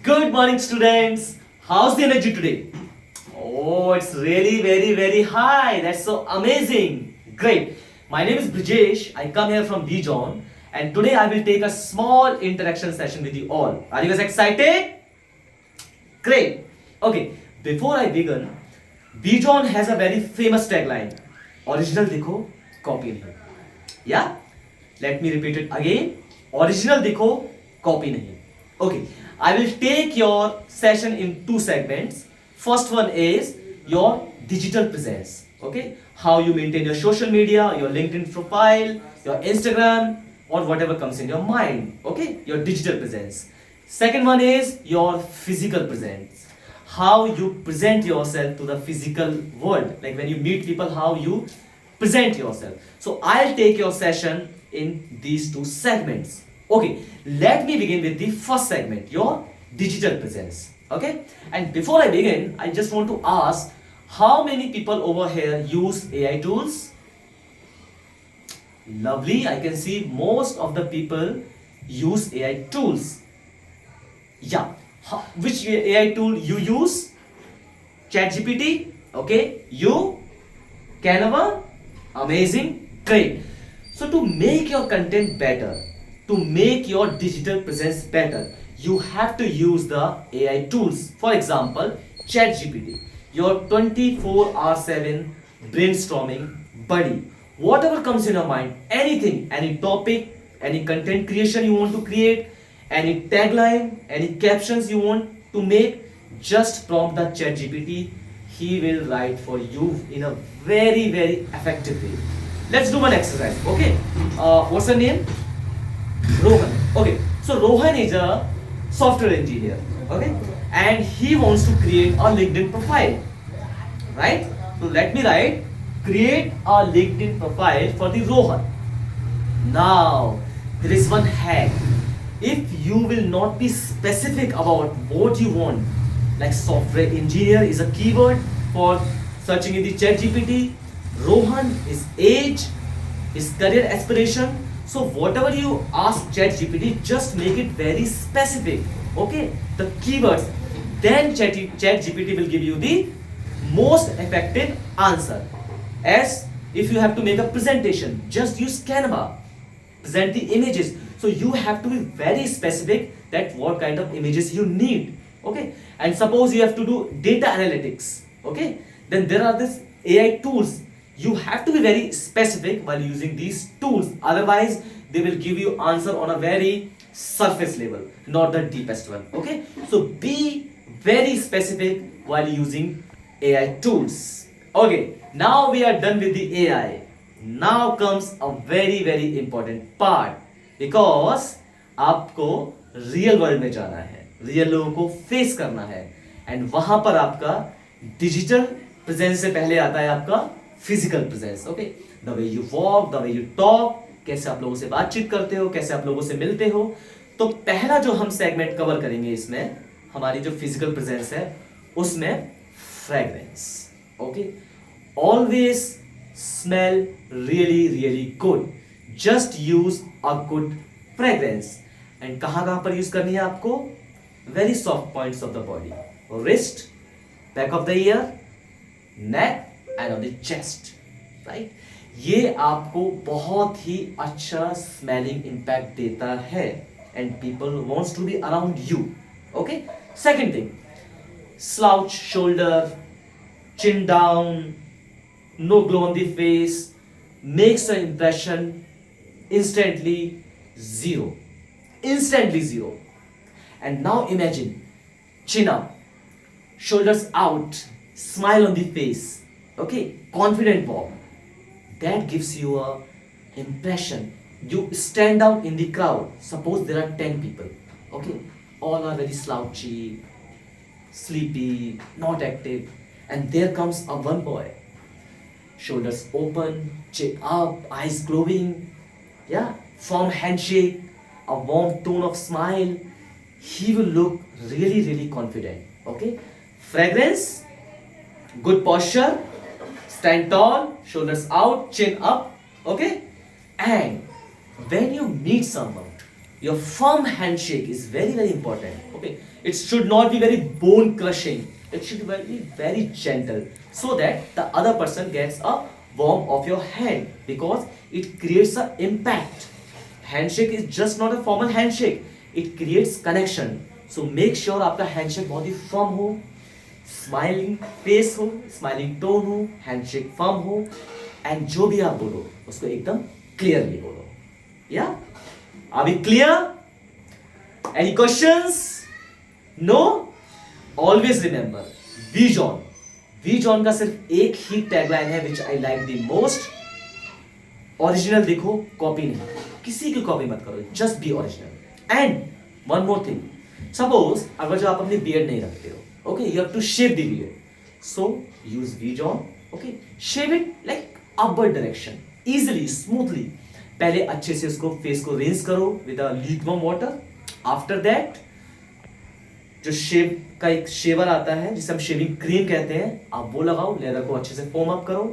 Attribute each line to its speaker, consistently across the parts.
Speaker 1: Good morning, students. How's the energy today? Oh, it's really very high. That's so amazing. Great. My name is Brijesh. I come here from Bijon, and today I will take a small interaction session with you all. Are you guys excited? Great. Okay, before I begin, Bijon has a very famous tagline. Original देखो, copy नहीं. Yeah? Let me repeat it again. Original देखो, copy नहीं. Okay, I will take your session in two segments. First one is your digital presence. Okay, how you maintain your social media, your LinkedIn profile, your Instagram, or whatever comes in your mind. Okay, your digital presence. Second one is your physical presence. How you present yourself to the physical world. Like when you meet people, how you present yourself. So I'll take your session in these two segments. Okay, let me begin with the first segment, your digital presence. Okay, and before I begin, I just want to ask how many people over here use AI tools? Lovely, I can see most of the people use AI tools. Yeah, which AI tool you use? ChatGPT. Okay, you? Canva. Amazing, great. So to make your content better, to make your digital presence better, you have to use the AI tools. For example, ChatGPT, your 24/7 brainstorming buddy. Whatever comes in your mind, anything, any topic, any content creation you want to create, any tagline, any captions you want to make, just prompt the ChatGPT. He will write for you in a very effective way. Let's do one exercise. Okay. What's her name? Rohan. Okay. So Rohan is a software engineer. Okay. And he wants to create a LinkedIn profile. Right? So let me write. Create a LinkedIn profile for the Rohan. Now, there is one hack. If you will not be specific about what you want, like software engineer is a keyword for searching in the ChatGPT, Rohan is age, his career aspiration. So whatever you ask ChatGPT, just make it very specific. Okay, the keywords. Then ChatGPT will give you the most effective answer. As if you have to make a presentation, just use Canva. Present the images. So you have to be very specific that what kind of images you need. Okay, and suppose you have to do data analytics. Okay, then there are these AI tools. You have to be very specific while using these tools. Otherwise, they will give you answer on a very surface level, not the deepest one. Okay, so be very specific while using AI tools. Okay, now we are done with the AI. Now comes a very important part, because आपको real world में जाना है, real लोगों को face करना है, and वहां पर आपका डिजिटल प्रेजेंस से पहले आता है आपका physical presence. Okay, the way you walk, the way you talk, कैसे आप लोगों से बातचीत करते हो, कैसे आप लोगों से मिलते हो. तो पहला जो हम सेगमेंट कवर करेंगे इसमें, हमारी जो फिजिकल प्रेजेंस है उसमें fragrance. Okay, always smell really good. Just use a good fragrance. And कहाँ पर यूज करनी है आपको? Very soft points of the body. Wrist, back of the ear, neck and on the chest. Right? ये आपको बहुत ही अच्छा smelling impact देता है. And people wants to be around you. Okay? Second thing, slouch shoulder, chin down, no glow on the face, makes an impression instantly zero. And now imagine chin up, shoulders out, smile on the face. Okay, confident walk. That gives you a impression. You stand out in the crowd. Suppose there are 10 people. Okay, all are very slouchy, sleepy, not active, and there comes a one boy. Shoulders open, chin up, eyes glowing, yeah, firm handshake, a warm tone of smile. He will look really confident. Okay, fragrance, good posture, stand tall, shoulders out, chin up. Okay, and when you meet someone, your firm handshake is very important. Okay, it should not be very bone crushing, it should be very gentle, so that the other person gets a warmth of your hand, because it creates a impact. Handshake is just not a formal handshake, it creates connection. So make sure आपका handshake बहुत ही firm हो, smiling face हो, smiling tone हो, handshake firm हो, and जो भी आप बोलो उसको एकदम क्लियरली बोलो. या are we clear? Any questions? No? Always remember, V John. V John का सिर्फ एक ही टैगलाइन है which I like the most. Original देखो, कॉपी नहीं. किसी की कॉपी मत करो, just be original. And one more thing, suppose अगर जो आप अपनी बियर्ड नहीं रखते हो, okay, you have to shave the beard, so use V-John. Okay, shave it like upward direction, easily, smoothly. पहले अच्छे से उसको फेस को रिंस करो with a lukewarm water. After that, जो शेव का एक शेवर आता है जिसे हम शेविंग क्रीम कहते हैं, आप वो लगाओ, लेदर को अच्छे से फोम अप करो.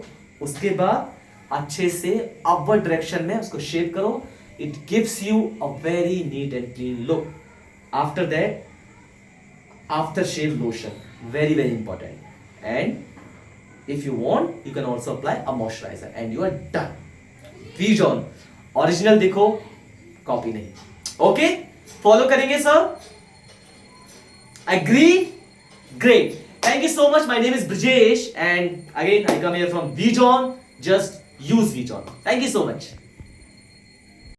Speaker 1: उसके बाद अच्छे से अपवर्ड डायरेक्शन में उसको शेव करो. It gives you a very neat and clean look. After that, aftershave lotion, very important. And if you want, you can also apply a moisturizer and you are done. V-John original देखो, copy नहीं. Okay, follow करेंगे sir? Agree? Great. Thank you so much. My name is Brijesh and again I come here from V-John. Just use V-John. Thank you so much.